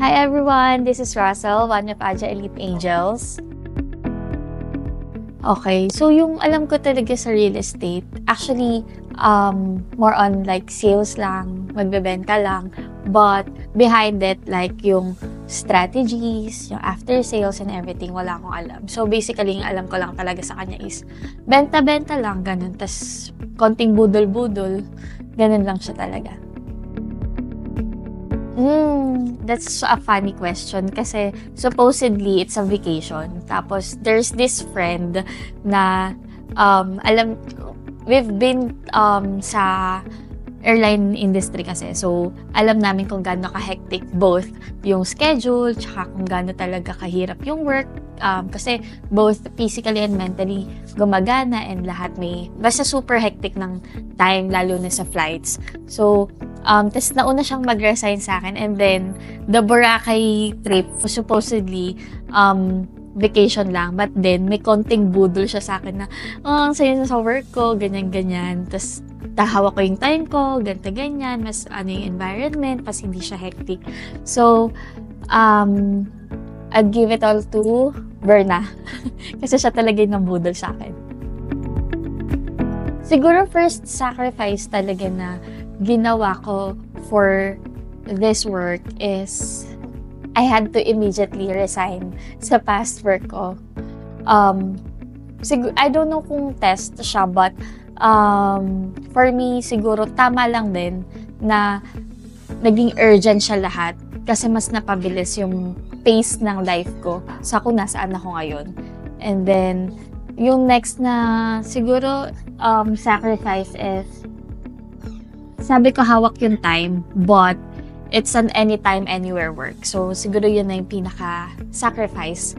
Hi everyone, this is Russell, one of Agile Elite Angels. Okay, so yung alam ko talaga sa real estate, actually, more on like sales lang, magbebenta lang, but behind it, like yung strategies, yung after sales and everything, wala akong alam. So basically, yung alam ko lang talaga sa kanya is benta-benta lang, ganun, tas konting budol-budol, ganun lang siya talaga. That's a funny question kasi supposedly it's a vacation. Tapos there's this friend na we've been sa airline industry kasi. So alam namin kung gaano ka-hectic both yung schedule tsaka kung gaano talaga kahirap yung work. Kasi both physically and mentally gumagana and lahat may basta super hectic ng time lalo na sa flights. So tas nauna siyang mag-resign sa akin and then the Boracay trip supposedly vacation lang, but then may konting budol siya sa akin na ang saya na sa work ko, ganyan-ganyan. Tas hawak ko yung time ko, ganyan-ganyan, mas yung environment, pas hindi siya hectic. So I'd give it all to Berna. Kasi siya talaga yung nambudol sa akin. Siguro first sacrifice talaga na ginawa ko for this work is I had to immediately resign sa past work ko. I don't know kung test siya, but for me, siguro tama lang din na naging urgent siya lahat kasi mas napabilis yung pace ng life ko sa kung nasaan ako ngayon. And then, yung next na siguro sacrifice is sabi ko hawak yung time, but it's an anytime, anywhere work. So, siguro yun na yung pinaka-sacrifice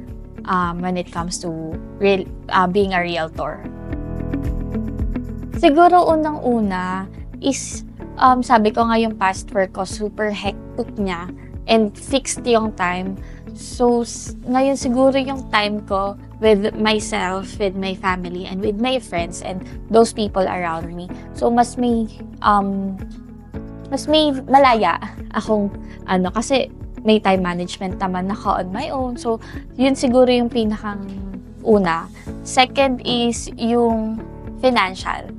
when it comes to being a realtor. Siguro unang-una is, sabi ko nga yung past work ko, super hectic niya and fixed yung time. So, ngayon siguro yung time ko with myself, with my family, and with my friends, and those people around me. So, mas may malaya akong kasi may time management naman ako on my own. So, yun siguro yung pinakang una. Second is yung financial.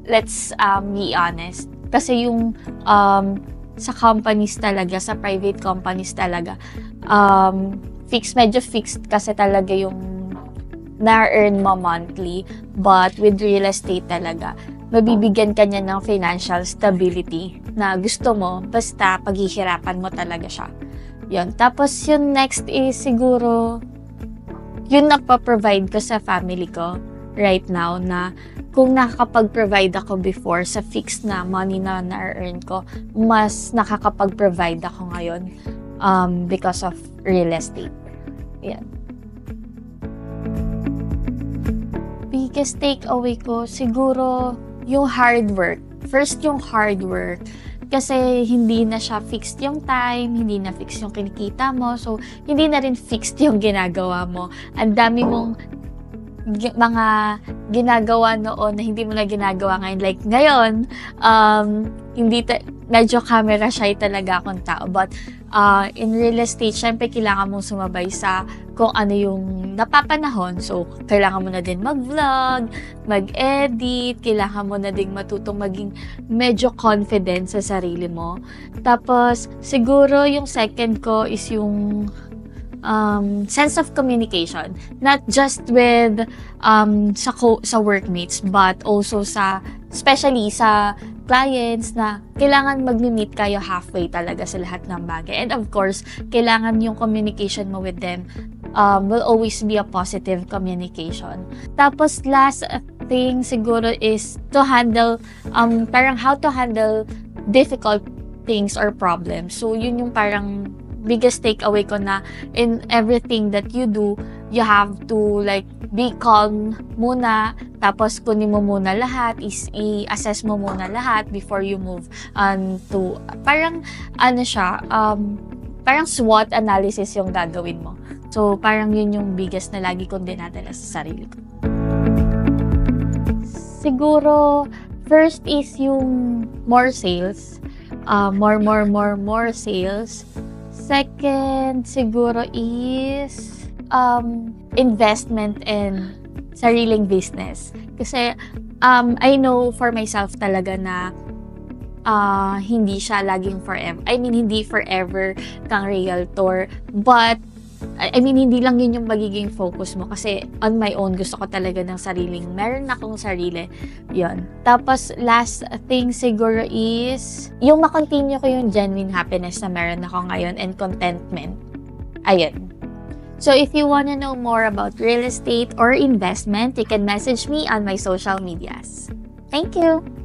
Let's be honest. Kasi yung sa companies talaga, sa private companies talaga, medyo fixed kasi talaga yung na-earn mo monthly. But with real estate talaga, mabibigyan ka niya ng financial stability na gusto mo, basta paghihirapan mo talaga siya. Yun. Tapos yung next is siguro, yun napaprovide ko sa family ko right now na kung nakakapag-provide ako before sa fixed na money na na-earn ko, mas nakakapag-provide ako ngayon because of real estate. Yan. Biggest takeaway ko, siguro yung hard work. First, yung hard work. Kasi hindi na siya fixed yung time, hindi na fixed yung kinikita mo, so hindi na rin fixed yung ginagawa mo. Ang dami mong mga ginagawa noon na hindi mo na ginagawa ngayon. Like ngayon, medyo camera shy talaga akong tao. But in real estate, syempre kailangan mong sumabay sa kung ano yung napapanahon. So, kailangan mo na din mag-vlog, mag-edit, kailangan mo na din matutong maging medyo confident sa sarili mo. Tapos, siguro yung second ko is yung sense of communication, not just with sa workmates, but also especially sa clients na kailangan mag-meet kayo halfway talaga sa lahat ng bagay. And of course, kailangan yung communication mo with them will always be a positive communication. Tapos last thing siguro is to handle parang how to handle difficult things or problems. So yun yung parang biggest takeaway ko na in everything that you do, you have to like be calm muna, tapos kunin mo muna lahat, i-assess mo muna lahat before you move on to, parang parang SWOT analysis yung gagawin mo. So, parang yun yung biggest na lagi kong dinadala sa sarili ko. Siguro, first is yung more sales. More sales. Second, siguro is investment in sariling business. Kasi I know for myself talaga na hindi siya laging forever. I mean, hindi forever kang realtor. But, I mean, hindi lang yun yung magiging focus mo. Kasi, on my own, gusto ko talaga ng meron akong sarili. Yun. Tapos, last thing siguro is, yung makontinue ko yung genuine happiness na meron ako ngayon and contentment. Ayun. So, if you wanna know more about real estate or investment, you can message me on my social medias. Thank you!